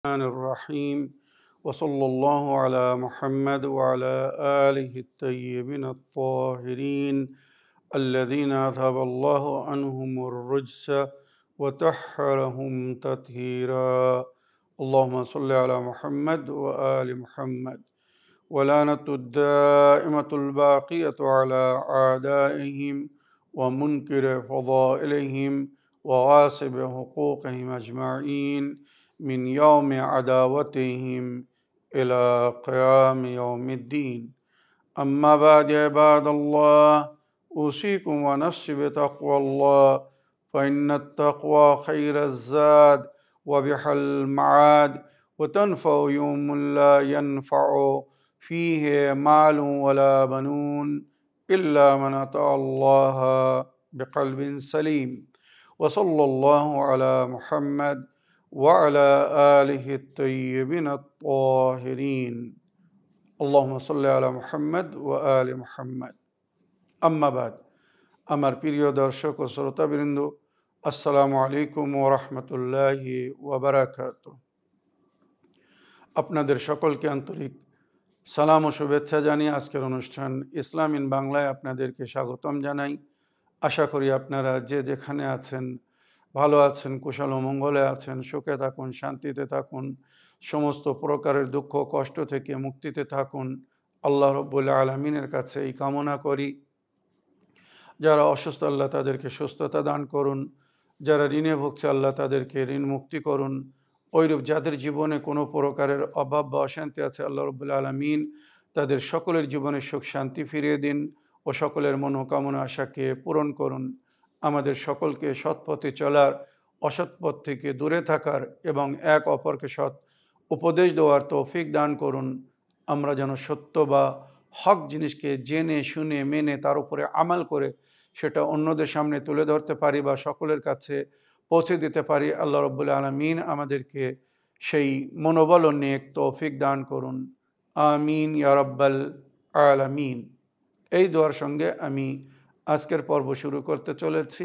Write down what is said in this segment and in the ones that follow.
الرحمن الرحيم وصلى الله على محمد وعلى آله الطيبين الطاهرين الذين أذهب الله عنهم الرجس وطهرهم تطهيرا اللهم صل على محمد وآل محمد ولعنة الدائمة الباقية على أعدائهم ومنكر فضائلهم وغاصب حقوقهم أجمعين من يوم عداوتهم إلى قيام يوم الدين أما بعد عباد الله أوصيكم ونفسي بتقوى الله فإن التقوى خير الزاد وبها المعاد وتنفع يوم لا ينفع فيه مال ولا بنون إلا من أتى الله بقلب سليم وصلى الله على محمد وعلى آله الطيبين الطاهرين اللهم صل على محمد وآل محمد أما بعد আমার প্রিয় দর্শক ও শ্রোতাবৃন্দ আসসালামু আলাইকুম ওয়া রাহমাতুল্লাহি ওয়া বারাকাতুহু। আপনাদের সকলকে আন্তরিক সালাম ও শুভেচ্ছা জানিয়ে আজকের অনুষ্ঠান ইসলাম ইন বাংলায় আপনাদেরকে স্বাগতম জানাই। আশা করি আপনারা যে যেখানে আছেন ভালো আছেন, কুশল ও মঙ্গলে আছেন, সুখে থাকুন, শান্তিতে থাকুন, সমস্ত প্রকারের দুঃখ কষ্ট থেকে মুক্তিতে থাকুন। আল্লাহ রব্বুল আলামিনের কাছে এই কামনা করি। যারা অসুস্থ আল্লাহ তাদেরকে সুস্থতা দান করুন, যারা ঋণে ভুগছে আল্লাহ তাদেরকে ঋণ মুক্তি করুন। ওইরূপ যাদের জীবনে কোনো প্রকারের অভাব বা অশান্তি আছে আল্লাহ রব্বুল আলামিন তাদের সকলের জীবনে সুখ শান্তি ফিরিয়ে দিন ও সকলের মনোকামনা আশাকে পূরণ করুন। আমাদের সকলকে সৎ পথে চলার, অসৎ পথ থেকে দূরে থাকার এবং এক অপরকে সৎ উপদেশ দেওয়ার তৌফিক দান করুন। আমরা যেন সত্য বা হক জিনিসকে জেনে শুনে মেনে তার উপরে আমাল করে সেটা অন্যদের সামনে তুলে ধরতে পারি বা সকলের কাছে পৌঁছে দিতে পারি। আল্লাহ রব্বুল আলামিন আমাদেরকে সেই মনোবল ও নেক তৌফিক দান করুন। আমিন ইয়া রাব্বাল আলামিন। এই দোয়ার সঙ্গে আমি আজকের পর্ব শুরু করতে চলেছি।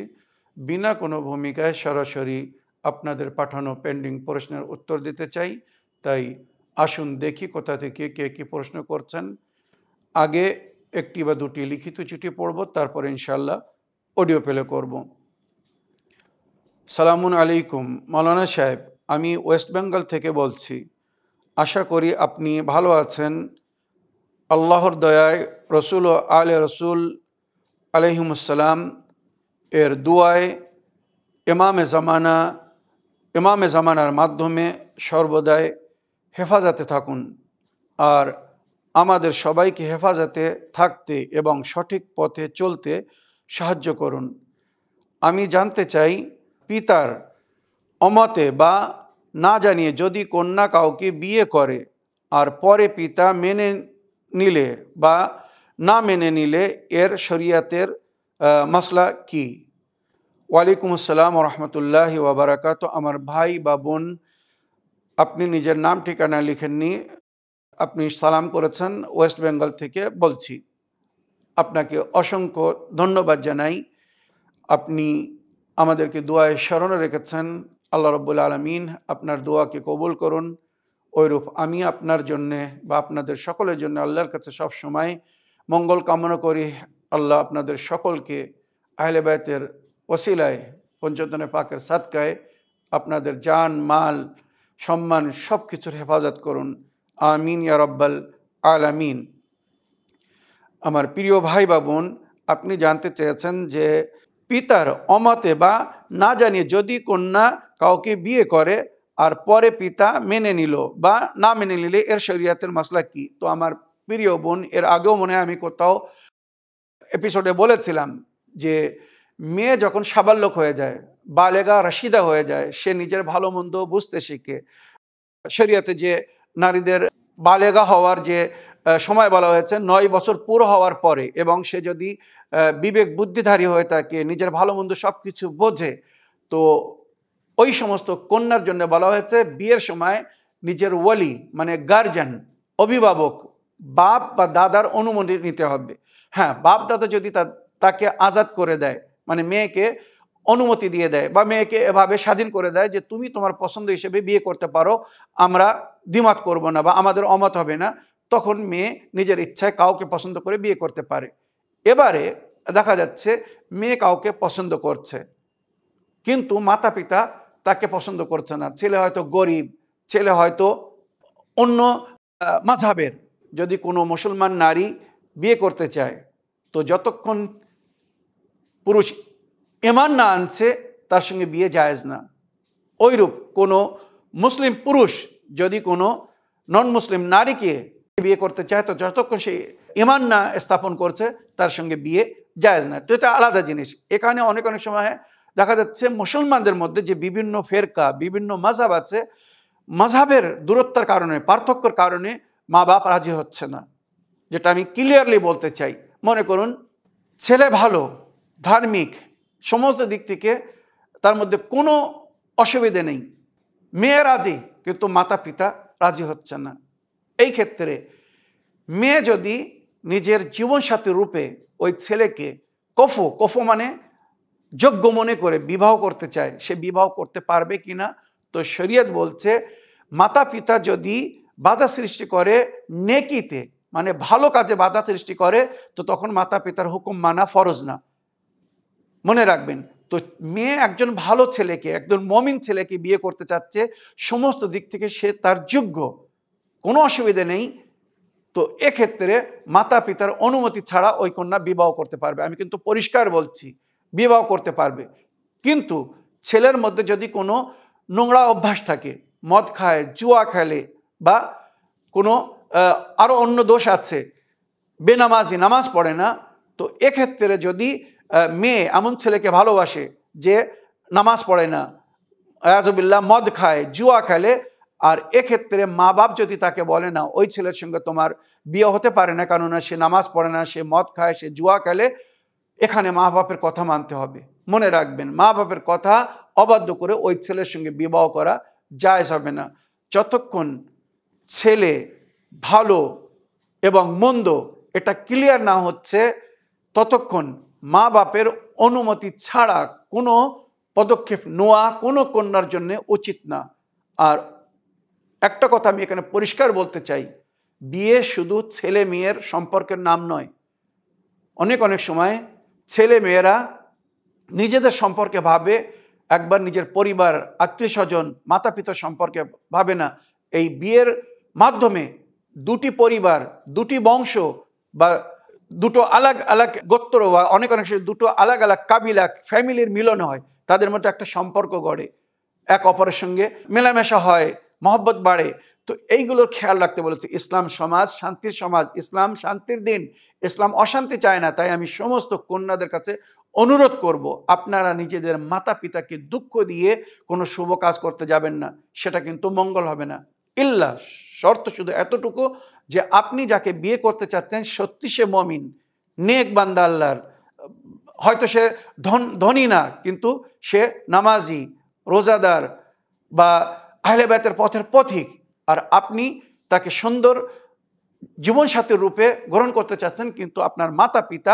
বিনা কোনো ভূমিকায় সরাসরি আপনাদের পাঠানো পেন্ডিং প্রশ্নের উত্তর দিতে চাই। তাই আসুন দেখি কোথা থেকে কে কী প্রশ্ন করছেন। আগে একটি বা দুটি লিখিত চিঠি পড়ব, তারপরে ইনশাল্লাহ অডিও প্লে করব। সালামুন আলাইকুম মাওলানা সাহেব, আমি ওয়েস্ট বেঙ্গল থেকে বলছি। আশা করি আপনি ভালো আছেন। আল্লাহর দয়ায় রসুল ও আলে রসুল আলাইহিমুসসালাম এর দুয়ায় ইমামে জামানার মাধ্যমে সর্বদাই হেফাজতে থাকুন আর আমাদের সবাইকে হেফাজতে থাকতে এবং সঠিক পথে চলতে সাহায্য করুন। আমি জানতে চাই, পিতার অমতে বা না জানিয়ে যদি কন্যা কাউকে বিয়ে করে আর পরে পিতা মেনে নিলে বা না মেনে নিলে এর শরিয়াতের মাসলা কি? ওয়ালাইকুম আসসালাম ওয়া রাহমাতুল্লাহি ওয়া বারাকাতুহু। আমার ভাই বা বোন, আপনি নিজের নাম ঠিকানা লিখেননি, আপনি সালাম করেছেন, ওয়েস্ট বেঙ্গল থেকে বলছি। আপনাকে অসংখ্য ধন্যবাদ জানাই। আপনি আমাদেরকে দোয়ায় স্মরণে রেখেছেন। আল্লাহ রব্বুল আলামিন আপনার দোয়াকে কবুল করুন। ওইরূপ আমি আপনার জন্যে বা আপনাদের সকলের জন্য আল্লাহর কাছে সব সময় মঙ্গল কামনা করি। আল্লাহ আপনাদের সকলকে আহলে বায়তের ওসিলায় পঞ্চতনে পাকের সাদকায় আপনাদের জান মাল সম্মান সব কিছুর হেফাজত করুন। আমিন ইয়া রাব্বাল আলামিন। আমার প্রিয় ভাই বা বোন, আপনি জানতে চেয়েছেন যে পিতার অমতে বা না জানিয়ে যদি কন্যা কাউকে বিয়ে করে আর পরে পিতা মেনে নিল বা না মেনে নিলে এর শরিয়াতের মাসলা কি? তো আমার প্রিয় বোন, এর আগেও মনে হয় আমি কোথাও এপিসোডে বলেছিলাম যে মেয়ে যখন সাবাল্যক হয়ে যায়, বালেগা রাশিদা হয়ে যায়, সে নিজের ভালো মন্দ বুঝতে শিখে। শরিয়াতে যে নারীদের বালেগা হওয়ার যে সময় বলা হয়েছে 9 বছর পুরো হওয়ার পরে, এবং সে যদি বিবেক বুদ্ধিধারী হয়ে থাকে, নিজের ভালো মন্দ সব কিছু বোঝে, তো ওই সমস্ত কন্যার জন্য বলা হয়েছে বিয়ের সময় নিজের ওয়ালি মানে গার্জিয়ান, অভিভাবক, বাপ বা দাদার অনুমতি নিতে হবে। হ্যাঁ, বাপ দাদা যদি তাকে আজাদ করে দেয়, মানে মেয়েকে অনুমতি দিয়ে দেয় বা মেয়েকে এভাবে স্বাধীন করে দেয় যে তুমি তোমার পছন্দ হিসেবে বিয়ে করতে পারো, আমরা দ্বিমত করব না বা আমাদের অমত হবে না, তখন মেয়ে নিজের ইচ্ছায় কাউকে পছন্দ করে বিয়ে করতে পারে। এবারে দেখা যাচ্ছে মেয়ে কাউকে পছন্দ করছে, কিন্তু মাতা পিতা তাকে পছন্দ করছে না। ছেলে হয়তো গরিব, ছেলে হয়তো অন্য মাযহাবের। যদি কোনো মুসলমান নারী বিয়ে করতে চায়, তো যতক্ষণ পুরুষ ঈমান না আনছে তার সঙ্গে বিয়ে জায়েজ না। ওইরূপ কোনো মুসলিম পুরুষ যদি কোনো নন মুসলিম নারীকে বিয়ে করতে চায়, তো যতক্ষণ সে ঈমান না স্থাপন করছে তার সঙ্গে বিয়ে জায়েজ না। তো এটা আলাদা জিনিস। এখানে অনেক অনেক সময় দেখা যাচ্ছে মুসলমানদের মধ্যে যে বিভিন্ন ফেরকা, বিভিন্ন মাযহাব আছে, মাযহাবের দূরত্বের কারণে, পার্থক্যের কারণে মা বাপ রাজি হচ্ছে না। যেটা আমি ক্লিয়ারলি বলতে চাই, মনে করুন ছেলে ভালো, ধার্মিক, সমস্ত দিক থেকে তার মধ্যে কোনো অসুবিধে নেই, মেয়ে রাজি, কিন্তু মাতা পিতা রাজি হচ্ছে না। এই ক্ষেত্রে মেয়ে যদি নিজের জীবনসাথী রূপে ওই ছেলেকে কফু মানে যোগ্য মনে করে বিবাহ করতে চায়, সে বিবাহ করতে পারবে কিনা? তো শরীয়ত বলছে মাতা পিতা যদি বাধা সৃষ্টি করে নেকিতে, মানে ভালো কাজে বাধা সৃষ্টি করে, তো তখন মাতা পিতার হুকুম মানা ফরজ না। মনে রাখবেন। তো মেয়ে একজন ভালো ছেলেকে, একজন মমিন ছেলেকে বিয়ে করতে চাচ্ছে, সমস্ত দিক থেকে সে তার যোগ্য, কোনো অসুবিধা নেই। তো এক্ষেত্রে মাতা পিতার অনুমতি ছাড়া ওই কন্যা বিবাহ করতে পারবে। আমি কিন্তু পরিষ্কার বলছি, বিবাহ করতে পারবে। কিন্তু ছেলের মধ্যে যদি কোনো নোংরা অভ্যাস থাকে, মদ খায়, জুয়া খেলে, বা কোনো আরও অন্য দোষ আছে, বেনামাজি, নামাজ পড়ে না, তো এক্ষেত্রে যদি মেয়ে এমন ছেলেকে ভালোবাসে যে নামাজ পড়ে না, আয়াজুবিল্লাহ, মদ খায়, জুয়া খেলে, আর এক্ষেত্রে মা বাপ যদি তাকে বলে না ওই ছেলের সঙ্গে তোমার বিয়ে হতে পারে না, কেননা সে নামাজ পড়ে না, সে মদ খায়, সে জুয়া খেলে, এখানে মা বাপের কথা মানতে হবে। মনে রাখবেন, মা বাপের কথা অবাধ্য করে ওই ছেলের সঙ্গে বিবাহ করা জায়েজ হবে না। যতক্ষণ ছেলে ভালো এবং মন্দ এটা ক্লিয়ার না হচ্ছে, ততক্ষণ মা বাপের অনুমতি ছাড়া কোনো পদক্ষেপ নেওয়া কোনো কন্যার জন্য উচিত না। আর একটা কথা আমি এখানে পরিষ্কার বলতে চাই, বিয়ে শুধু ছেলে মেয়ের সম্পর্কের নাম নয়। অনেক অনেক সময় ছেলে মেয়েরা নিজেদের সম্পর্কে ভাবে, একবার নিজের পরিবার, আত্মীয় স্বজন, মাতা পিতার সম্পর্কে ভাবে না। এই বিয়ের মাধ্যমে দুটি পরিবার, দুটি বংশ, বা দুটো আলাগ আলাগ গোত্র, বা অনেক অনেক সময় দুটো আলাগ আলাগ কাবিলা, ফ্যামিলির মিলন হয়, তাদের মধ্যে একটা সম্পর্ক গড়ে, এক অপরের সঙ্গে মেলামেশা হয়, মহব্বত বাড়ে। তো এইগুলোর খেয়াল রাখতে বলেছে। ইসলাম সমাজ শান্তির সমাজ, ইসলাম শান্তির দিন, ইসলাম অশান্তি চায় না। তাই আমি সমস্ত কন্যাদের কাছে অনুরোধ করব, আপনারা নিজেদের মাতা পিতাকে দুঃখ দিয়ে কোনো শুভ কাজ করতে যাবেন না, সেটা কিন্তু মঙ্গল হবে না। ইল্লা, শর্ত শুধু এতটুকু যে আপনি যাকে বিয়ে করতে চাচ্ছেন সত্যি সে মমিন, নেক বান্দা আল্লাহর, হয়তো সে ধনী না, কিন্তু সে নামাজি, রোজাদার, বা আহলে বাইতের পথের পথিক, আর আপনি তাকে সুন্দর জীবনসাথীর রূপে গ্রহণ করতে চাচ্ছেন, কিন্তু আপনার মাতা পিতা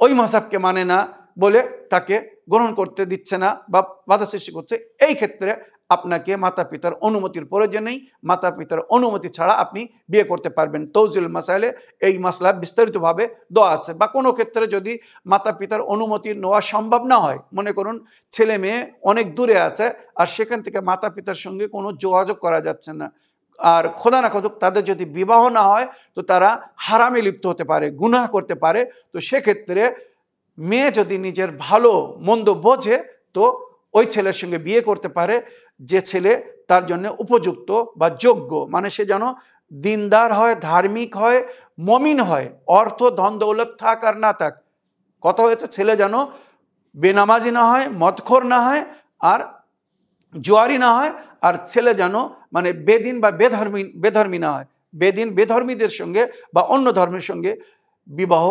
ওই মাযহাবকে মানে না বলে তাকে গ্রহণ করতে দিচ্ছে না বা বাধা সৃষ্টি করছে। এই ক্ষেত্রে আপনাকে মাতা পিতার অনুমতির প্রয়োজন নেই। মাতা পিতার অনুমতি ছাড়া আপনি বিয়ে করতে পারবেন। তৌজিল মাসাইলে এই মাসলা বিস্তারিতভাবে দেওয়া আছে। বা কোনো ক্ষেত্রে যদি মাতা পিতার অনুমতি নেওয়া সম্ভব না হয়, মনে করুন ছেলে মেয়ে অনেক দূরে আছে, আর সেখান থেকে মাতা পিতার সঙ্গে কোনো যোগাযোগ করা যাচ্ছে না, আর খোদা না করুক তাদের যদি বিবাহ না হয়, তো তারা হারামে লিপ্ত হতে পারে, গুনাহ করতে পারে। তো সেক্ষেত্রে মেয়ে যদি নিজের ভালো মন্দ বোঝে, তো ওই ছেলের সঙ্গে বিয়ে করতে পারে যে ছেলে তার জন্য উপযুক্ত বা যোগ্য, মানে সে যেন দিনদার হয়, ধার্মিক হয়, মমিন হয়, অর্থ ধন দৌলত থাক আর না থাক। কথা হয়েছে, ছেলে যেন বেনামাজি না হয়, মদখোর না হয়, আর জুয়ারি না হয়, আর ছেলে যেন মানে বেদিন বা বেধর্মী না হয়। বেদিন বেধর্মীদের সঙ্গে বা অন্য ধর্মের সঙ্গে বিবাহ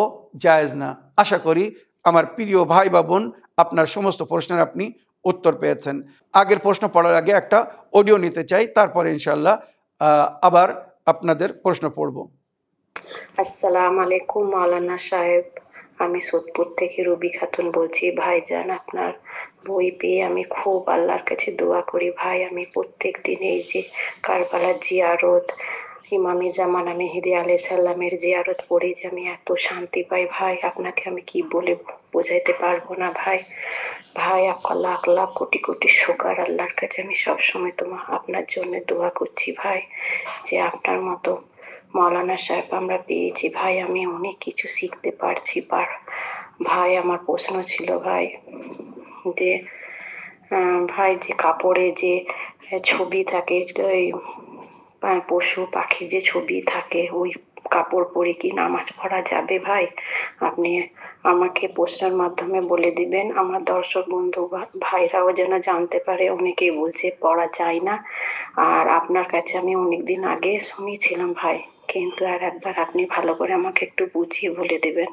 জায়েজ না। আশা করি আমার প্রিয় ভাই বা বোন আপনার সমস্ত প্রশ্নের আপনি উত্তর পেয়েছেন। আগের প্রশ্ন পড়ার আগে একটা অডিও নিতে চাই, তারপরে ইনশাল্লাহ আবার আপনাদের প্রশ্ন পড়ব। আসসালামু আলাইকুম মাওলানা সাহেব, আমি সোদপুর থেকে রুবি খাতুন বলছি। ভাইজান, আপনার বই পেয়ে আমি খুব আল্লাহর কাছে দোয়া করি ভাই। আমি প্রত্যেক দিন এই যে কারবালার জিয়ারত, ইমামি জামানা মেহেদী আলাইহিস সালামের জিয়ারত পড়ে যে আমি এত শান্তি পাই ভাই, আপনাকে আমি কি বলে বোঝাইতে পারবো না ভাই। ভাই আপনার লাখ লাখ কোটি কোটি শুকর আল্লাহর কাছে। আমি সবসময় আপনার জন্য দোয়া করছি ভাই, যে আপনার মতো মৌলানা সাহেব আমরা পেয়েছি ভাই। আমি অনেক কিছু শিখতে পারছি ভাই। আমার প্রশ্ন ছিল ভাই, যে ভাই যে কাপড়ে যে ছবি থাকে, ওই পশু পাখির যে ছবি থাকে, ওই কাপড় পরে কি নামাজ পড়া যাবে ভাই? আপনি আমাকে প্রশ্নের মাধ্যমে বলে দিবেন, আমার দর্শক বন্ধু ভাইরাও যেন জানতে পারে। অনেকেই বলছে পড়া যায় না। আর আপনার কাছে আমি অনেকদিন আগে শুনেছিলাম ভাই, কিন্তু আর একবার আপনি ভালো করে আমাকে একটু বুঝিয়ে বলে দেবেন।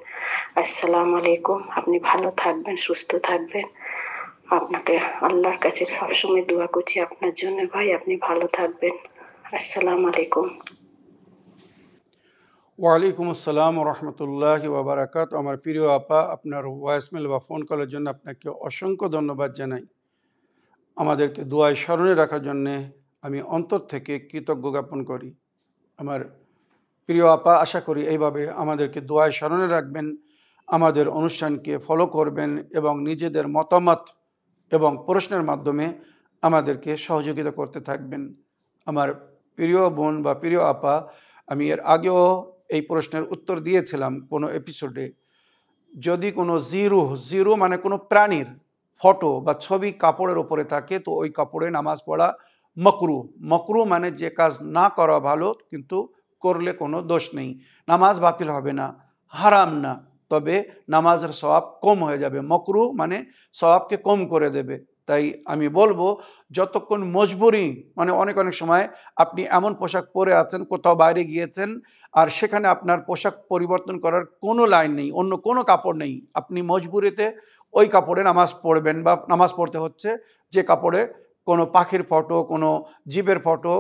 আসসালামু আলাইকুম। আপনি ভালো থাকবেন, সুস্থ থাকবেন। আপনাকে আল্লাহর কাছে সবসময় দোয়া করছি আপনার জন্য ভাই। আপনি ভালো থাকবেন। আসসালামু আলাইকুম। ওয়ালাইকুম আসসালাম রহমতুল্লাহি ওয়াবারাকাত। আমার প্রিয় আপা, আপনার ভয়েসমেল বা ফোন কলের জন্য আপনাকে অসংখ্য ধন্যবাদ জানাই। আমাদেরকে দোয়ায় স্মরণে রাখার জন্যে আমি অন্তর থেকে কৃতজ্ঞ জ্ঞাপন করি। আমার প্রিয় আপা, আশা করি এইভাবে আমাদেরকে দোয়ায় স্মরণে রাখবেন, আমাদের অনুষ্ঠানকে ফলো করবেন এবং নিজেদের মতামত এবং প্রশ্নের মাধ্যমে আমাদেরকে সহযোগিতা করতে থাকবেন। আমার প্রিয় বোন বা প্রিয় আপা, আমি এর আগেও এই প্রশ্নের উত্তর দিয়েছিলাম কোনো এপিসোডে। যদি কোনো জিরো মানে কোনো প্রাণীর ফটো বা ছবি কাপড়ের ওপরে থাকে, তো ওই কাপড়ে নামাজ পড়া মকরু মানে যে কাজ না করা ভালো, কিন্তু করলে কোনো দোষ নেই, নামাজ বাতিল হবে না, হারাম না, তবে নামাজের সওয়াব কম হয়ে যাবে। মকরু মানে সওয়াবকে কম করে দেবে। তাই আমি বলবো, যতক্ষণ মজবুরি মানে অনেক সময় আপনি এমন পোশাক পরে আছেন, কোথাও বাইরে গিয়েছেন, আর সেখানে আপনার পোশাক পরিবর্তন করার কোনো লাইন নেই, অন্য কোনো কাপড় নেই, আপনি মজবুরিতে ওই কাপড়ে নামাজ পড়বেন বা নামাজ পড়তে হচ্ছে, যে কাপড়ে কোনো পাখির ফটো, কোনো জীবের ফটো,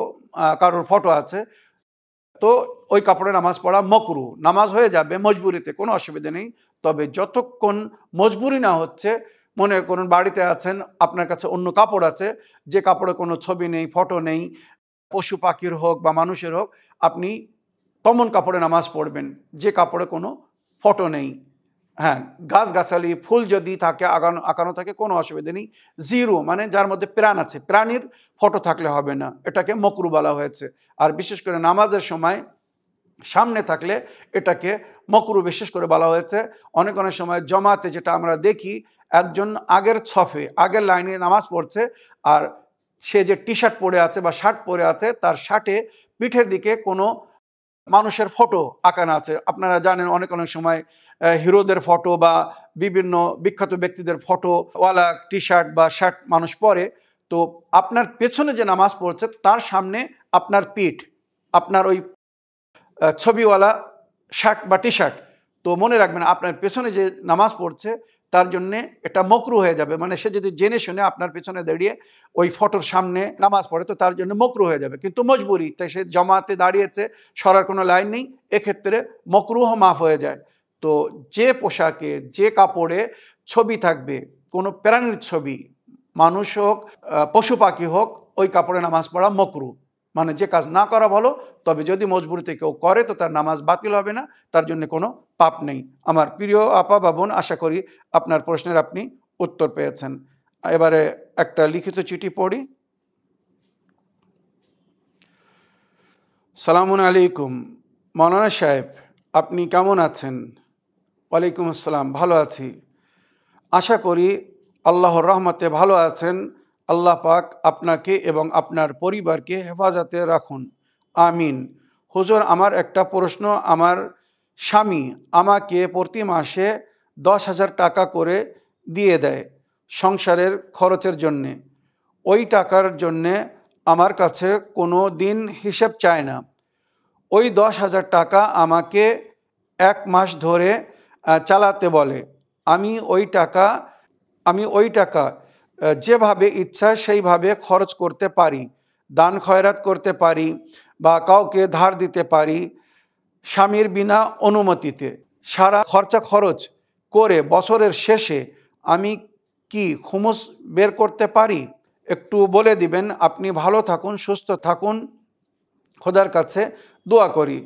কারোর ফটো আছে, তো ওই কাপড়ে নামাজ পড়া মকরু, নামাজ হয়ে যাবে মজবুরিতে, কোনো অসুবিধা নেই। তবে যতক্ষণ মজবুরি না হচ্ছে, মনে করুন বাড়িতে আছেন, আপনার কাছে অন্য কাপড় আছে, যে কাপড়ে কোনো ছবি নেই, ফটো নেই, পশু পাখির হোক বা মানুষের হোক, আপনি কমন কাপড়ে নামাজ পড়বেন, যে কাপড়ে কোনো ফটো নেই। হ্যাঁ, গাছগাছালি ফুল যদি থাকে, আঁকানো থাকে, কোনো অসুবিধা নেই। জিরো মানে যার মধ্যে প্রাণ আছে, প্রাণীর ফটো থাকলে হবে না, এটাকে মকরু বলা হয়েছে। আর বিশেষ করে নামাজের সময় সামনে থাকলে এটাকে মকরু বিশেষ করে বলা হয়েছে। অনেক সময় জমাতে যেটা আমরা দেখি, একজন আগের ছফে, আগের লাইনে নামাজ পড়ছে, আর সে যে টি শার্ট পরে আছে বা শার্ট পরে আছে, তার শার্টে পিঠের দিকে কোনো মানুষের ফটো আঁকানো আছে। আপনারা জানেন অনেক সময় হিরোদের ফটো বা বিভিন্ন বিখ্যাত ব্যক্তিদের ফটোওয়ালা টি শার্ট বা শার্ট মানুষ পরে। তো আপনার পেছনে যে নামাজ পড়ছে, তার সামনে আপনার পিঠ, আপনার ওই ছবিওয়ালা শার্ট বা টি শার্ট, তো মনে রাখবেন আপনার পেছনে যে নামাজ পড়ছে, তার জন্যে এটা মকরু হয়ে যাবে। মানে সে যদি জেনে শুনে আপনার পেছনে দাঁড়িয়ে ওই ফটোর সামনে নামাজ পড়ে, তো তার জন্য মকরু হয়ে যাবে, কিন্তু মজবুরি, তাই সে জমাতে দাঁড়িয়েছে, সরার কোনো লাইন নেই, এক্ষেত্রে মকরুহ মাফ হয়ে যায়। তো যে পোশাকে, যে কাপড়ে ছবি থাকবে, কোনো প্রাণীর ছবি, মানুষ হোক, পশু পাখি হোক, ওই কাপড়ে নামাজ পড়া মকরু, মানে যে কাজ না করা ভালো। তবে যদি মজবুরিতে কেউ করে, তো তার নামাজ বাতিল হবে না, তার জন্য কোনো পাপ নেই। আমার প্রিয় আপা বা বোন, আশা করি আপনার প্রশ্নের আপনি উত্তর পেয়েছেন। এবারে একটা লিখিত চিঠি পড়ি। সালামুন আলাইকুম মৌলানা সাহেব, আপনি কেমন আছেন? ওয়ালাইকুম আসসালাম, ভালো আছি। আশা করি আল্লাহর রহমতে ভালো আছেন। আল্লাহ পাক আপনাকে এবং আপনার পরিবারকে হেফাজতে রাখুন, আমিন। হুজুর, আমার একটা প্রশ্ন। আমার স্বামী আমাকে প্রতি মাসে 10,000 টাকা করে দিয়ে দেয় সংসারের খরচের জন্যে। ওই টাকার জন্যে আমার কাছে কোনো দিন হিসেব চায় না। ওই 10,000 টাকা আমাকে 1 মাস ধরে চালাতে বলে। আমি ওই টাকা যেভাবে ইচ্ছা সেইভাবে খরচ করতে পারি, দান খয়রাত করতে পারি বা কাউকে ধার দিতে পারি, স্বামীর বিনা অনুমতিতে। সারা খরচ করে বছরের শেষে আমি কি খুমুস বের করতে পারি? একটু বলে দিবেন। আপনি ভালো থাকুন, সুস্থ থাকুন, খোদার কাছে দোয়া করি।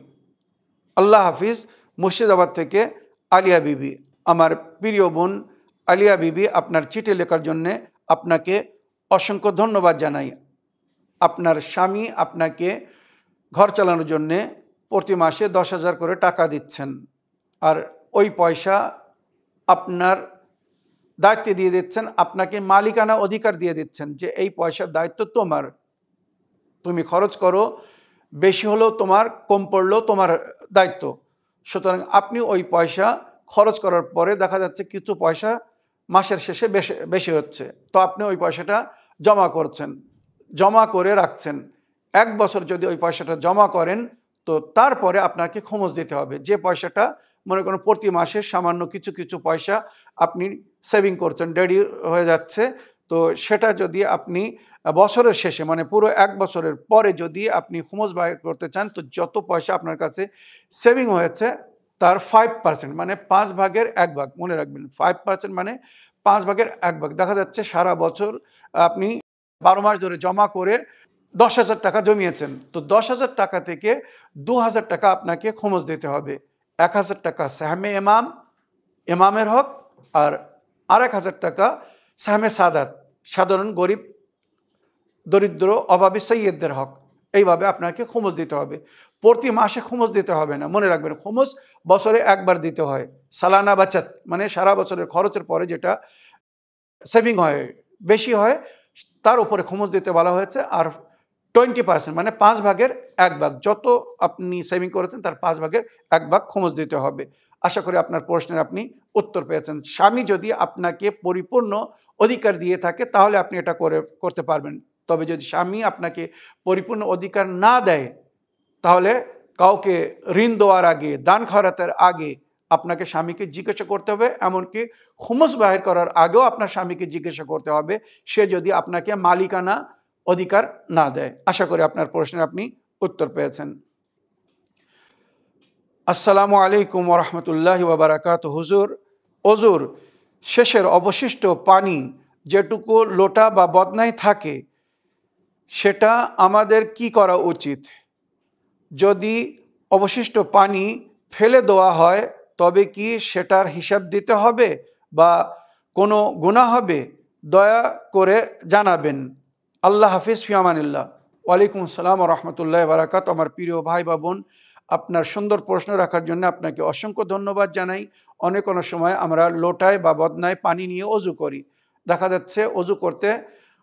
আল্লাহ হাফিজ। মুর্শিদাবাদ থেকে আলিয়া বিবি। আমার প্রিয় বোন আলিয়া বিবি, আপনার চিঠি লেখার জন্যে আপনাকে অসংখ্য ধন্যবাদ জানাই। আপনার স্বামী আপনাকে ঘর চালানোর জন্যে প্রতি মাসে 10,000 করে টাকা দিচ্ছেন, আর ওই পয়সা আপনার দায়িত্বে দিয়ে দিচ্ছেন, আপনাকে মালিকানা অধিকার দিয়ে দিচ্ছেন যে এই পয়সার দায়িত্ব তোমার, তুমি খরচ করো, বেশি হলেও তোমার, কম পড়লেও তোমার দায়িত্ব। সুতরাং আপনি ওই পয়সা খরচ করার পরে দেখা যাচ্ছে কিছু পয়সা মাসের শেষে বেশি হচ্ছে, তো আপনি ওই পয়সাটা জমা করছেন, জমা করে রাখছেন। 1 বছর যদি ওই পয়সাটা জমা করেন, তো তারপরে আপনাকে খুমুস দিতে হবে। যে পয়সাটা মনে করুন প্রতি মাসে সামান্য কিছু কিছু পয়সা আপনি সেভিং করছেন, রেডি হয়ে যাচ্ছে, তো সেটা যদি আপনি বছরের শেষে মানে পুরো 1 বছরের পরে যদি আপনি খুমুস বাইর করতে চান, তো যত পয়সা আপনার কাছে সেভিং হয়েছে তার 5% মানে 5 ভাগের 1 ভাগ, মনে রাখবেন 5% মানে 5 ভাগের 1 ভাগ। দেখা যাচ্ছে সারা বছর আপনি 12 মাস ধরে জমা করে 10,000 টাকা জমিয়েছেন, তো 10,000 টাকা থেকে 2,000 টাকা আপনাকে খুমুস দিতে হবে। 1,000 টাকা সাহমে ইমাম, ইমামের হক, আর 1,000 টাকা সাহমে সাদাত, সাধারণ গরিব দরিদ্র অভাবী সৈয়দদের হক। এইভাবে আপনাকে খুমুস দিতে হবে। প্রতি মাসে খুমুস দিতে হবে না, মনে রাখবেন খুমুস বছরে একবার দিতে হয়। সালানা বাচাত মানে সারা বছরের খরচের পরে যেটা সেভিং হয়, বেশি হয়, তার উপরে খুমুস দিতে বলা হয়েছে। আর 20% মানে 5 ভাগের 1 ভাগ, যত আপনি সেভিং করেছেন তার 5 ভাগের 1 ভাগ খুমুস দিতে হবে। আশা করি আপনার প্রশ্নের আপনি উত্তর পেয়েছেন। স্বামী যদি আপনাকে পরিপূর্ণ অধিকার দিয়ে থাকে তাহলে আপনি এটা করতে পারবেন। তবে যদি স্বামী আপনাকে পরিপূর্ণ অধিকার না দেয়, তাহলে কাউকে ঋণ দেওয়ার আগে, দান খয়রাতের আগে আপনাকে স্বামীকে জিজ্ঞাসা করতে হবে। এমনকি খুমুস বাহির করার আগেও আপনার স্বামীকে জিজ্ঞাসা করতে হবে, সে যদি আপনাকে মালিকানা অধিকার না দেয়। আশা করি আপনার প্রশ্নের আপনি উত্তর পেয়েছেন। আসসালামু আলাইকুম ওয়া রাহমাতুল্লাহি ওয়া বারাকাতুহু। হুজুর, অজুর শেষের অবশিষ্ট পানি যেটুকু লোটা বা বদনায় থাকে, সেটা আমাদের কি করা উচিত? যদি অবশিষ্ট পানি ফেলে দেওয়া হয় তবে কি সেটার হিসাব দিতে হবে বা কোনো গুনাহ হবে? দয়া করে জানাবেন। আল্লাহ হাফিজ, ফি আমানিল্লাহ। ওয়ালাইকুম আসসালাম ওয়া রাহমাতুল্লাহি ওয়া বারাকাতুহু। আমার প্রিয় ভাই বা বোন, আপনার সুন্দর প্রশ্ন রাখার জন্য আপনাকে অসংখ্য ধন্যবাদ জানাই। অনেক সময় আমরা লোটায় বা বদনায় পানি নিয়ে অজু করি। দেখা যাচ্ছে অজু করতে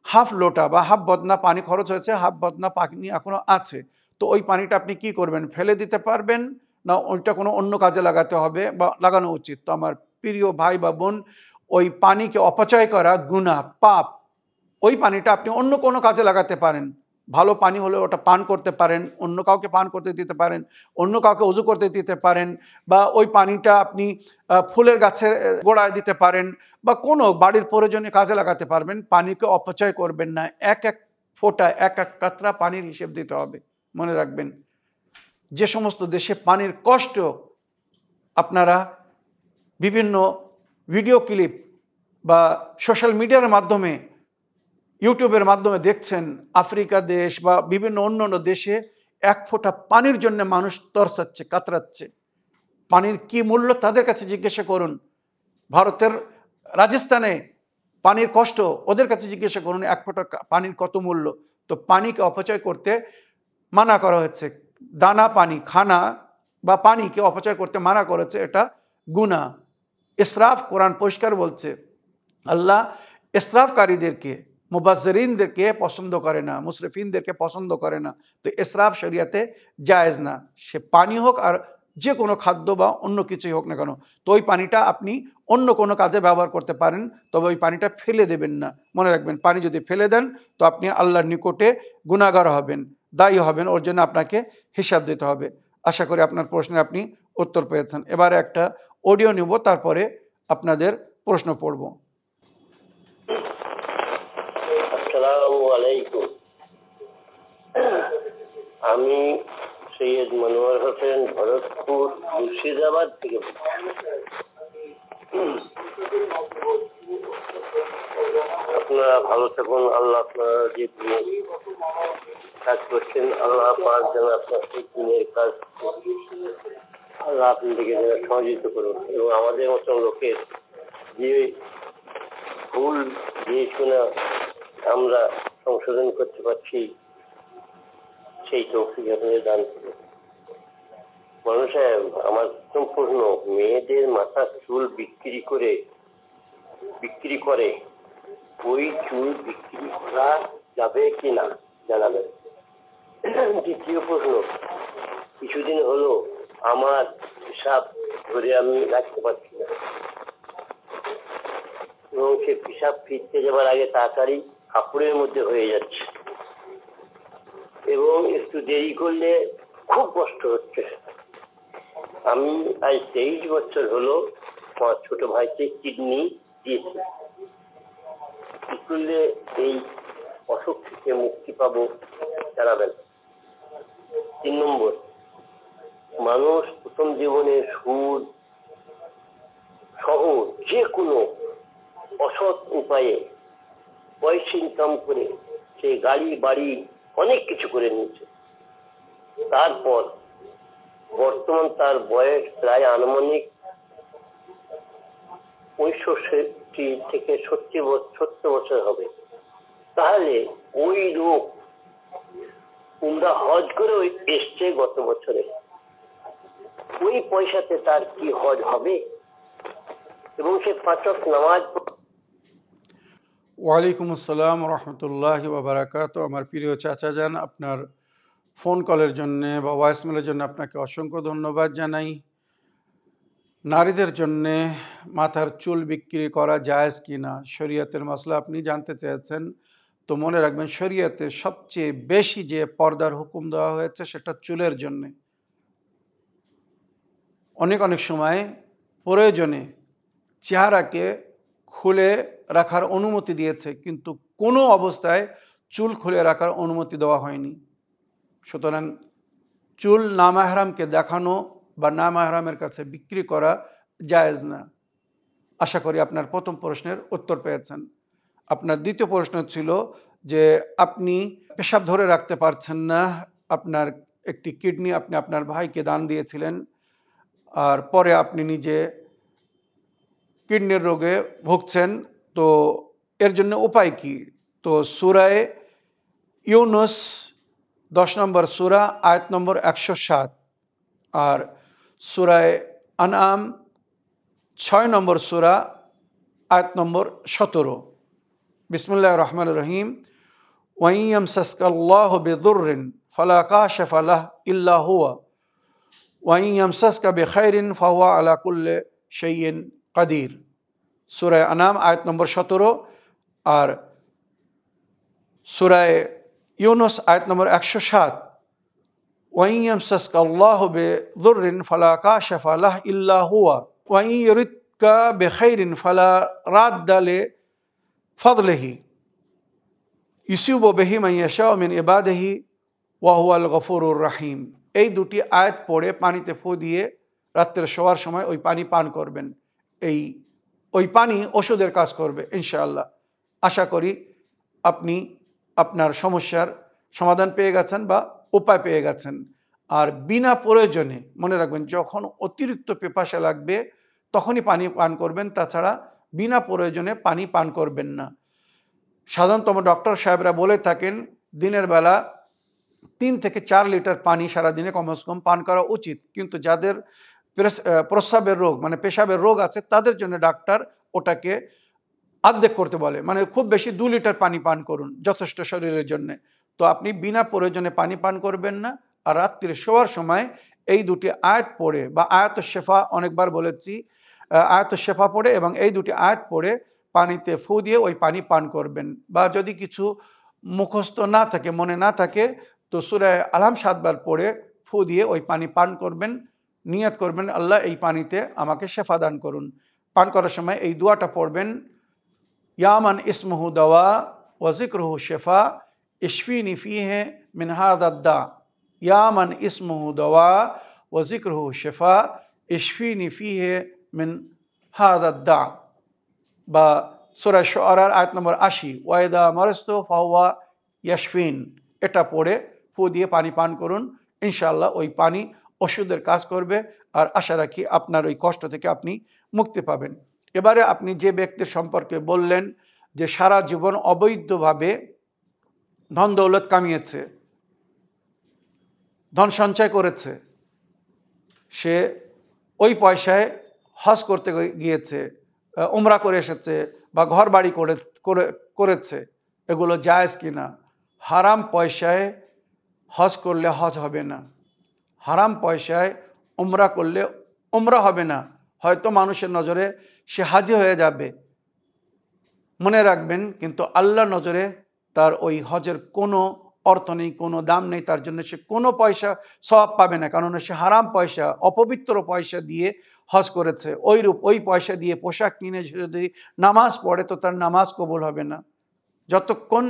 হাফ লোটা বা হাফ বদনা পানি খরচ হয়েছে, হাফ বদনা পানি এখনও আছে। তো ওই পানিটা আপনি কি করবেন? ফেলে দিতে পারবেন, না ওইটা কোনো অন্য কাজে লাগাতে হবে বা লাগানো উচিত? তো আমার প্রিয় ভাই বা বোন, ওই পানিকে অপচয় করা গুনাহ, পাপ। ওই পানিটা আপনি অন্য কোনো কাজে লাগাতে পারেন। ভালো পানি হলে ওটা পান করতে পারেন, অন্য কাউকে পান করতে দিতে পারেন, অন্য কাউকে অজু করতে দিতে পারেন, বা ওই পানিটা আপনি ফুলের গাছের গোড়ায় দিতে পারেন, বা কোনো বাড়ির প্রয়োজনে কাজে লাগাতে পারবেন। পানিকে অপচয় করবেন না। এক এক ফোঁটা, এক এক কাতরা পানির হিসেব দিতে হবে। মনে রাখবেন, যে সমস্ত দেশে পানির কষ্ট আপনারা বিভিন্ন ভিডিও ক্লিপ বা সোশ্যাল মিডিয়ার মাধ্যমে, ইউটিউবের মাধ্যমে দেখছেন, আফ্রিকা দেশ বা বিভিন্ন অন্য অন্য দেশে 1 ফোঁটা পানির জন্য মানুষ তরসাচ্ছে, কাতরাচ্ছে। পানির কি মূল্য তাদের কাছে জিজ্ঞাসা করুন। ভারতের রাজস্থানে পানির কষ্ট, ওদের কাছে জিজ্ঞাসা করুন 1 ফোঁটা পানির কত মূল্য। তো পানিকে অপচয় করতে মানা করা হচ্ছে। দানা পানি, খানা বা পানিকে অপচয় করতে মানা করেছে, এটা গুনাহ। ইসরাফ, কোরআন পরিষ্কার বলছে, আল্লাহ ইসরাফকারীদেরকে, মুবাজ্জিরিনদেরকে পছন্দ করে না, মুসরিফিনদেরকে পছন্দ করে না। তো ইসরাফ শরিয়াতে জায়েজ না, সে পানি হোক আর যে কোনো খাদ্য বা অন্য কিছুই হোক না কেন। তো ওই পানিটা আপনি অন্য কোনো কাজে ব্যবহার করতে পারেন, তবে ওই পানিটা ফেলে দেবেন না। মনে রাখবেন, পানি যদি ফেলে দেন তো আপনি আল্লাহর নিকটে গুনাহগার হবেন, দায়ী হবেন, ওর জন্য আপনাকে হিসাব দিতে হবে। আশা করি আপনার প্রশ্নে আপনি উত্তর পেয়েছেন। এবারে একটা অডিও নেব, তারপরে আপনাদের প্রশ্ন পড়ব। আসসালামু আলাইকুম। আমি সৈয়দ মনোয়ার হোসেন, ভরতপুর, মুর্শিদাবাদ থেকে। আপনারা ভালো থাকুন। আল্লাহ আপনারা যে কাজ করছেন, আল্লাহ পাক যেন আপনার সেই দিনের কাজ আল্লাহ আপনাদেরকে যেন সহযোগিতা করুন, এবং আমাদের মতন লোকের যে ভুল যে শুনে আমরা সংশোধন করতে পারছি, সেই তৌফিক আপনাদের দান করুন। মানুষ সাহেব, আমার সম্পূর্ণ মেয়েদের মাথার চুল বিক্রি করে ওই চুল বিক্রি করা যাবে কিনা জানাবেন। দ্বিতীয় প্রশ্ন, কিছুদিন হলো আমার পেশাব ধরে আমি রাখতে পারছি না, এবং সে পেশাব ফিরতে যাবার আগে তাড়াতাড়ি কাপড়ের মধ্যে হয়ে যাচ্ছে, এবং একটু দেরি করলে খুব কষ্ট হচ্ছে। আমি আজ 23 বছর হলো আমার ছোট ভাইকে কিডনি দিয়েছি। কি করলে এই অসুখ থেকে মুক্তি পাবো জানাবেন। 3 নম্বর, মানুষ প্রথম জীবনে সুদ সহ যে কোনো অসৎ উপায়ে পয়সা ইনকাম করে সে গাড়ি বাড়ি অনেক কিছু করে নিয়েছে। তারপর বর্তমান তার বয়স প্রায় আনুমানিক 65 থেকে 70 বছর হবে। তাহলে ওই লোক উমরা হজ করে এসছে গত বছরে, ওই পয়সাতে তার কি হজ হবে? এবং সে 5 ওয়াক্ত নামাজ। ওয়ালাইকুম আসসালাম রহমতুল্লাহি ওয়া বারাকাতুহু। আমার প্রিয় চাচা যান, আপনার ফোন কলের জন্যে বা ভয়েসমেলের জন্য আপনাকে অসংখ্য ধন্যবাদ জানাই। নারীদের জন্যে মাথার চুল বিক্রি করা জায়েজ কি না, শরীয়তের মাসলা আপনি জানতে চেয়েছেন। তো মনে রাখবেন, শরীয়তে সবচেয়ে বেশি যে পর্দার হুকুম দেওয়া হয়েছে সেটা চুলের জন্যে। অনেক সময় প্রয়োজনে চেহারাকে খুলে রাখার অনুমতি দিয়েছে, কিন্তু কোনো অবস্থায় চুল খুলে রাখার অনুমতি দেওয়া হয়নি। সুতরাং চুল নামাহরামকে দেখানো বা নামাহরামের কাছে বিক্রি করা জায়েজ না। আশা করি আপনার প্রথম প্রশ্নের উত্তর পেয়েছেন। আপনার দ্বিতীয় প্রশ্ন ছিল যে আপনি পেশাব ধরে রাখতে পারছেন না, আপনার একটি কিডনি আপনি আপনার ভাইকে দান দিয়েছিলেন, আর পরে আপনি নিজে কিডনির রোগে ভুগছেন। তো এর জন্য উপায় কি? তো সূরায়ে ইউনুস 10 নম্বর সূরা আয়াত নম্বর 107 আর সূরায়ে আনআম 6 নম্বর সূরা আয়াত নম্বর 17। বিসমিল্লাহির রহমানির রহিম। ওয়া ইন ইয়ামসাসকাল্লাহু বিদুররিন ফালা কাশিফা লাহু ইল্লা হুয়া ওয়া ইন ইয়ামসাসকা বিখাইরিন ফাহুয়া আলা কুল্লি শাইইন কাদির। সূরা আনাম আয়াত নম্বর 17 আর সূরা ইউনুস আয়াত নম্বর 107। ওয়া ইন ইয়ামসাসকাল্লাহু বিদুররিন ফালা কাশিফা লাহু ইল্লা হুয়া ওয়া ইন ইউরিদকা বিখাইরিন ফালা রাদ্দা লিফাদলিহি ইউসিবু বিহি মান ইয়াশাউ মিন ইবাদিহি ওয়া হুয়াল গফুরুর রহিম। এই দুটি আয়াত পড়ে পানিতে ফু দিয়ে রাত্রে শোয়ার সময় ওই পানি পান করবেন। ওই পানি ওষুধের কাজ করবে ইনশাআল্লাহ। আশা করি আপনি আপনার সমস্যার সমাধান পেয়ে গেছেন বা উপায় পেয়ে গেছেন। আর বিনা প্রয়োজনে মনে রাখবেন, যখন অতিরিক্ত পিপাসা লাগবে তখনই পানি পান করবেন, তাছাড়া বিনা প্রয়োজনে পানি পান করবেন না। সাধারণত ডক্টর সাহেবরা বলে থাকেন দিনের বেলা 3 থেকে 4 লিটার পানি সারাদিনে কমসে কম পান করা উচিত, কিন্তু যাদের প্রস্রাবের রোগ মানে পেশাবের রোগ আছে তাদের জন্য ডাক্তার ওটাকে অর্ধেক করতে বলে, মানে খুব বেশি 2 লিটার পানি পান করুন, যথেষ্ট শরীরের জন্য। তো আপনি বিনা প্রয়োজনে পানি পান করবেন না। আর রাত্রে শোয়ার সময় এই দুটি আয়াত পড়ে বা আয়াতুশ শিফা, অনেকবার বলেছি, আয়াতুশ শিফা পড়ে এবং এই দুটি আয়াত পড়ে পানিতে ফু দিয়ে ওই পানি পান করবেন। বা যদি কিছু মুখস্থ না থাকে, মনে না থাকে, তো সূরা আলাম 7 বার পড়ে ফু দিয়ে ওই পানি পান করবেন। নিয়ত করবেন, আল্লাহ এই পানিতে আমাকে শেফা দান করুন। পান করার সময় এই দোয়াটা পড়বেন, ইয়ামান ইসমুহু দাওয়া ওয়া যিকরুহু শিফা ইশফিনি ফিহি মিন হাযাদ দা। ইয়ামান ইসমুহু দাওয়া ওয়া যিকরুহু শিফা ইশফিনি ফিহি মিন হাযাদ দা। বা সূরা শুআরার আয়াত নম্বর 80, ওয়াইদা মারাস্তু ফাহুয়া ইয়াশফিন, এটা পড়ে ফু দিয়ে পানি পান করুন। ইনশাআল্লাহ ওই পানি ওষুধের কাজ করবে, আর আশা রাখি আপনার ওই কষ্ট থেকে আপনি মুক্তি পাবেন। এবারে আপনি যে ব্যক্তির সম্পর্কে বললেন যে সারা জীবন অবৈধভাবে ধন দৌলত কামিয়েছে, ধন সঞ্চয় করেছে, সে ওই পয়সায় হজ করতে গিয়েছে, উমরা করে এসেছে, বা ঘর বাড়ি করেছে, এগুলো জায়েজ কিনা? হারাম পয়সায় হজ করলে হজ হবে না, হারাম পয়সায় উমরা করলে উমরা হবে না। হয়তো মানুষের নজরে সে হাজি হয়ে যাবে, মনে রাখবেন, কিন্তু আল্লাহর নজরে তার ওই হজের কোনো অর্থ নেই, কোনো দাম নেই, তার জন্য সে কোনো পয়সা সওয়াব পাবে না, কারণ সে হারাম পয়সা, অপবিত্র পয়সা দিয়ে হজ করেছে। ওইরূপ ওই পয়সা দিয়ে পোশাক কিনে যদি নামাজ পড়ে তো তার নামাজ কবুল হবে না, যতক্ষণ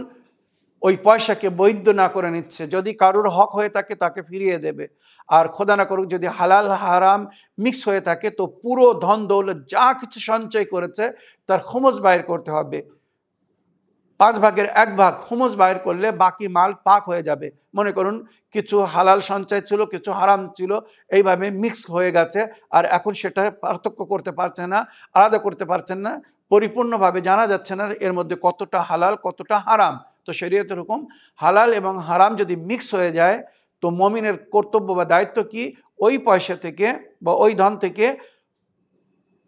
ওই পয়সাকে বৈধ না করে নিচ্ছে। যদি কারুর হক হয়ে থাকে তাকে ফিরিয়ে দেবে, আর খোদা না করুক যদি হালাল হারাম মিক্স হয়ে থাকে তো পুরো ধন দৌলত যা কিছু সঞ্চয় করেছে তার খুমুস বাইর করতে হবে। 5 ভাগের 1 ভাগ খুমুস বাইর করলে বাকি মাল পাক হয়ে যাবে। মনে করুন কিছু হালাল সঞ্চয় ছিল, কিছু হারাম ছিল, এইভাবে মিক্স হয়ে গেছে, আর এখন সেটা পার্থক্য করতে পারছে না, আলাদা করতে পারছেন না, পরিপূর্ণভাবে জানা যাচ্ছে না এর মধ্যে কতটা হালাল কতটা হারাম। তো শরীয়তের হুকুম, হালাল এবং হারাম যদি মিক্স হয়ে যায় তো মুমিনের কর্তব্য বা দায়িত্ব কি, ওই পয়সা থেকে বা ওই ধন থেকে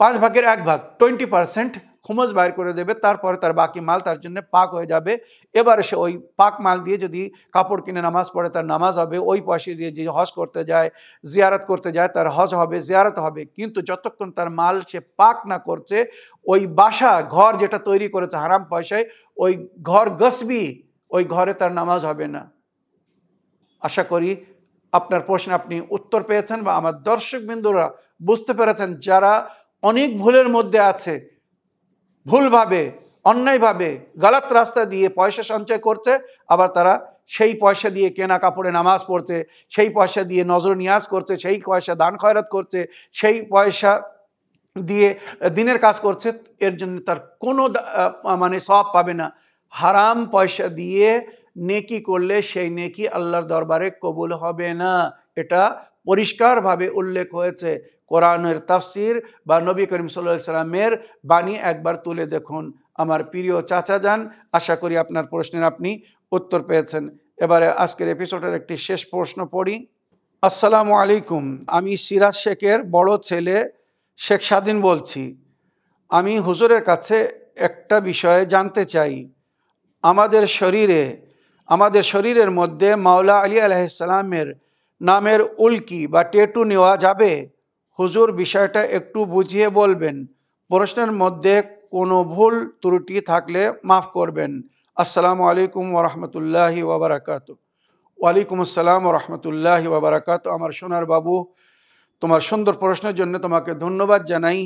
5 ভাগের 1 ভাগ 20% খুমুস বাইর করে দেবে, তারপরে তার বাকি মাল তার জন্য পাক হয়ে যাবে। এবারে সে ওই পাক মাল দিয়ে যদি কাপড় কিনে নামাজ পড়ে তার নামাজ হবে, ওই পয়সা দিয়ে যে হজ করতে যায়, জিয়ারত করতে যায়, তার হজ হবে, জিয়ারত হবে। কিন্তু যতক্ষণ তার মাল সে পাক না করছে, ওই বাসা ঘর যেটা তৈরি করেছে হারাম পয়সায়, ওই ঘর গসবি, ওই ঘরে তার নামাজ হবে না। আশা করি আপনার প্রশ্নে আপনি উত্তর পেয়েছেন, বা আমার দর্শকবৃন্দরা বুঝতে পেরেছেন যারা অনেক ভুলের মধ্যে আছে, ভুলভাবে অন্যায়ভাবে গালাত রাস্তা দিয়ে পয়সা সঞ্চয় করছে, আবার তারা সেই পয়সা দিয়ে কেনা কাপড়ে নামাজ পড়ছে, সেই পয়সা দিয়ে নজর নিয়াজ করছে, সেই পয়সা দান খয়রাত করছে, সেই পয়সা দিয়ে দিনের কাজ করছে, এর জন্য তার কোনো মানে সওয়াব পাবে না। হারাম পয়সা দিয়ে নেকি করলে সেই নেকি আল্লাহর দরবারে কবুল হবে না, এটা পরিষ্কারভাবে উল্লেখ হয়েছে। কোরআনের তাফসির বা নবী করিম সাল্লাল্লাহু আলাইহি সাল্লামের বাণী একবার তুলে দেখুন আমার প্রিয় চাচা যান। আশা করি আপনার প্রশ্নের আপনি উত্তর পেয়েছেন। এবারে আজকের এপিসোডের একটি শেষ প্রশ্ন পড়ি। আসসালামু আলাইকুম, আমি সিরাজ শেখের বড় ছেলে শেখ স্বাধীন বলছি। আমি হুজুরের কাছে একটা বিষয়ে জানতে চাই। আমাদের শরীরের মধ্যে মাওলা আলী আলাইহিস সালামের নামের উল্কি বা ট্যাটু নেওয়া যাবে? হুজুর বিষয়টা একটু বুঝিয়ে বলবেন। প্রশ্নের মধ্যে কোনো ভুল ত্রুটি থাকলে মাফ করবেন। আসসালামু আলাইকুম ওরহমতুল্লাহি ওবরাকাতু। ওয়ালাইকুম আসসালাম ওরহমতুল্লাহি ওবরাকাতু। আমার সোনার বাবু, তোমার সুন্দর প্রশ্নের জন্য তোমাকে ধন্যবাদ জানাই।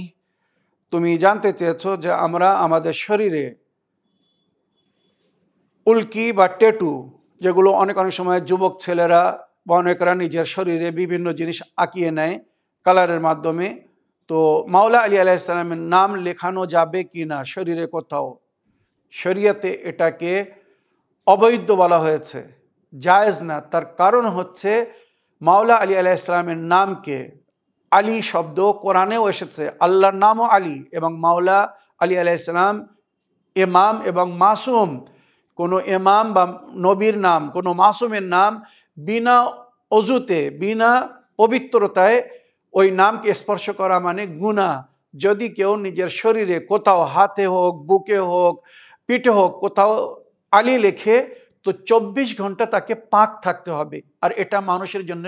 তুমি জানতে চেয়েছো যে আমরা আমাদের শরীরে উল্কি বা ট্যাটু, যেগুলো অনেক সময় যুবক ছেলেরা বা অনেকরা নিজের শরীরে বিভিন্ন জিনিস আঁকিয়ে নেয় কালারের মাধ্যমে, তো মাওলা আলী আলাইহিস সালামের নাম লেখানো যাবে কি না শরীরে কোথাও? শরীয়তে এটাকে অবৈধ বলা হয়েছে, জায়েজ না। তার কারণ হচ্ছে মাওলা আলী আলাইহিস সালামের নামকে, আলী শব্দ কোরআনেও এসেছে, আল্লাহর নামও আলী, এবং মাওলা আলী আলাইহিস সালাম ইমাম এবং মাসুম। কোনো ইমাম বা নবীর নাম, কোনো মাসুমের নাম বিনা অজুতে, বিনা পবিত্রতায় ওই নামকে স্পর্শ করা মানে গুনাহ। যদি কেউ নিজের শরীরে কোথাও হাতে হোক, বুকে হোক, পিঠে হোক কোথাও আলী লেখে, তো 24 ঘন্টা তাকে পাক থাকতে হবে, আর এটা মানুষের জন্য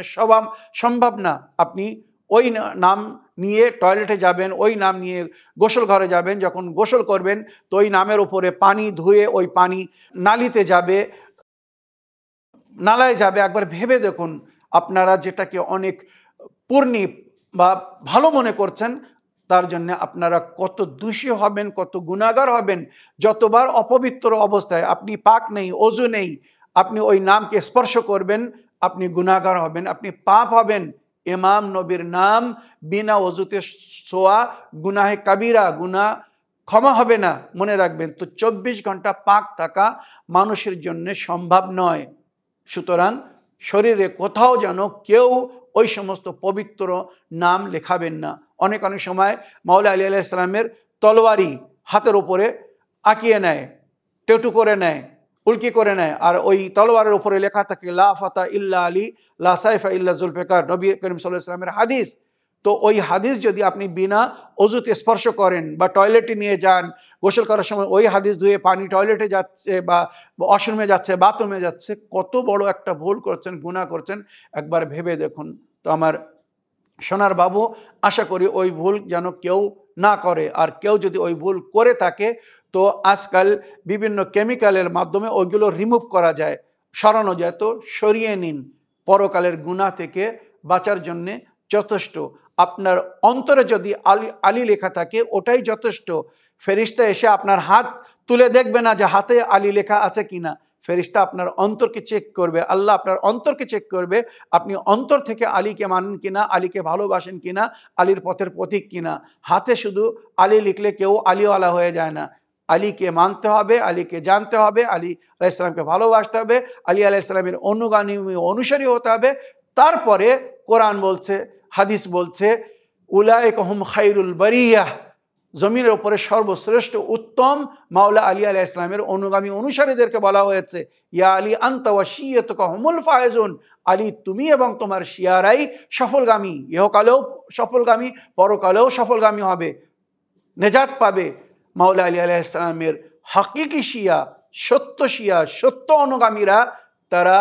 সম্ভব না। আপনি ওই নাম নিয়ে টয়লেটে যাবেন, ওই নাম নিয়ে গোসল ঘরে যাবেন, যখন গোসল করবেন তো ওই নামের উপরে পানি ধুয়ে ওই পানি নালিতে যাবে, নালায় যাবে। একবার ভেবে দেখুন, আপনারা যেটাকে অনেক পূর্ণি বা ভালো মনে করছেন, তার জন্য আপনারা কত দোষী হবেন, কত গুনাহগার হবেন। যতবার অপবিত্র অবস্থায় আপনি পাক নেই, ওযু নেই, আপনি ওই নামকে স্পর্শ করবেন, আপনি গুনাহগার হবেন, আপনি পাপ হবেন। ইমাম নবীর নাম বিনা ওযুতে ছোঁয়া গুনাহে কাবিরা, গুনাহ ক্ষমা হবে না, মনে রাখবেন। তো 24 ঘন্টা পাক থাকা মানুষের জন্য সম্ভব নয়। সুতরাং শরীরে কোথাও যেন কেউ ওই সমস্ত পবিত্র নাম লেখাবেন না। অনেক সময় মাওলা আলী আলাইহিস সালামের তলোয়ারি হাতের উপরে আঁকিয়ে নেয়, টেটু করে নেয়, উল্কি করে নেয়, আর ওই তলোয়ারের উপরে লেখা থাকে লা ফাতা ইল্লা আলী, লা সাইফা ইল্লা জুলফিকার, নবী করিম সাল্লাল্লাহু আলাইহি ওয়াসাল্লামের হাদিস। তো ওই হাদিস যদি আপনি বিনা অজুতে স্পর্শ করেন বা টয়লেটে নিয়ে যান, গোসল করার সময় ওই হাদিস ধুয়ে পানি টয়লেটে যাচ্ছে বা ওয়াশরুমে যাচ্ছে, বাথরুমে যাচ্ছে, কত বড় একটা ভুল করছেন, গুনাহ করছেন, একবার ভেবে দেখুন। তো আমার সোনার বাবু, আশা করি ওই ভুল যেন কেউ না করে। আর কেউ যদি ওই ভুল করে থাকে, তো আজকাল বিভিন্ন কেমিক্যালের মাধ্যমে ওইগুলো রিমুভ করা যায়, সরানো যায়, তো সরিয়ে নিন। পরকালের গুনাহ থেকে বাঁচার জন্যে যথেষ্ট। আপনার অন্তরে যদি আলী আলী লেখা থাকে, ওটাই যথেষ্ট। ফেরেশতা এসে আপনার হাত তুলে দেখবে না যে হাতে আলী লেখা আছে কিনা। ফেরেশতা আপনার অন্তরকে চেক করবে, আল্লাহ আপনার অন্তরকে চেক করবে, আপনি অন্তর থেকে আলীকে মানেন কিনা, আলীকে ভালোবাসেন কিনা, আলীর পথের পথিক কিনা। হাতে শুধু আলী লিখলে কেউ আলীওয়ালা হয়ে যায় না। আলীকে মানতে হবে, আলীকে জানতে হবে, আলী আলাইহিস সালামকে ভালোবাসতে হবে, আলী আলাইহিস সালামের অনুগামী অনুসারী হতে হবে। তারপরে কোরআন বলছে, হাদিস বলছে, উলাইকা হুম খায়রুল বারিয়াহ, জমিনের উপরে সর্বশ্রেষ্ঠ উত্তম মাওলা আলী আলাইহিস সালামের অনুগামী অনুসারীদেরকে বলা হয়েছে, ইয়া আলী আনতা ওয়া শিয়াতুকা হুমুল ফায়েজুন, আলী তুমি এবং তোমার শিয়ারাই সফলগামী, ইহকালেও সফলগামী, পরকালেও সফলগামী হবে, নেজাত পাবে। মাওলা আলী আলাইহিস সালামের হাকিকি শিয়া, সত্য অনুগামীরা, তারা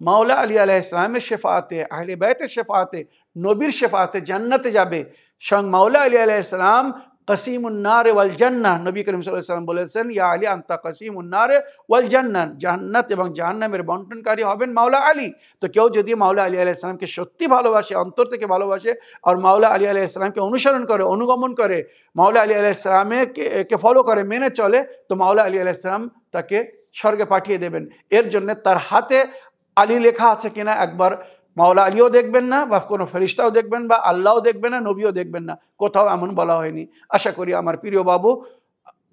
মাওলা আলী আলাইহিস সালামের শেফাআতে, আহলে বাইতের শেফাআতে, নবীর শেফাআতে জান্নাতে যাবে। স্বয়ং মাওলা আলী আলাইহিস সালাম কাসিমুন নার ওয়াল জান্নাহ, নবী করিম সাল্লাল্লাহু আলাইহি ওয়াসাল্লাম বলেছেন, ইয়া আলী আনতা কাসিমুন নার ওয়াল জান্নাহ, জান্নাত এবং জাহান্নামের বন্টনকারী হবেন মাওলা আলী। তো কেউ যদি মাওলা আলী আলাইহিস সালামকে সত্যি ভালোবাসে, অন্তর থেকে ভালোবাসে, আর মাওলা আলী আলাইহিস সালামকে অনুসরণ করে, অনুগমন করে, মাওলা আলী আলাইহিস সালামকে ফলো করে, মেনে চলে, তো মাওলা আলী আলাইহিস সালাম তাকে স্বর্গে পাঠিয়ে দেবেন। এর জন্য তার হাতে আলী লেখা আছে কিনা একবার মাওলা আলীও দেখবেন না, বা কোনো ফেরেশতাও দেখবেন, বা আল্লাহও দেখবেন না, নবীও দেখবেন না, কোথাও এমন বলা হয়নি। আশা করি আমার প্রিয় বাবু,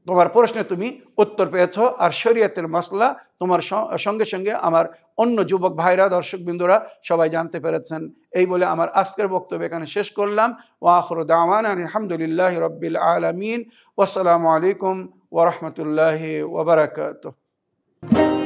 তোমার প্রশ্নে তুমি উত্তর পেয়েছ। আর শরীয়তের মাসলা তোমার সঙ্গে সঙ্গে আমার অন্য যুবক ভাইরা, দর্শকবৃন্দরা সবাই জানতে পেরেছেন। এই বলে আমার আজকের বক্তব্য এখানে শেষ করলাম। ওয়া আখিরু দাওয়ানা আলহামদুলিল্লাহি রাব্বিল আলামিন। ওয়াসসালামু আলাইকুম ওয়া রাহমাতুল্লাহি ওয়া বারাকাতুহু।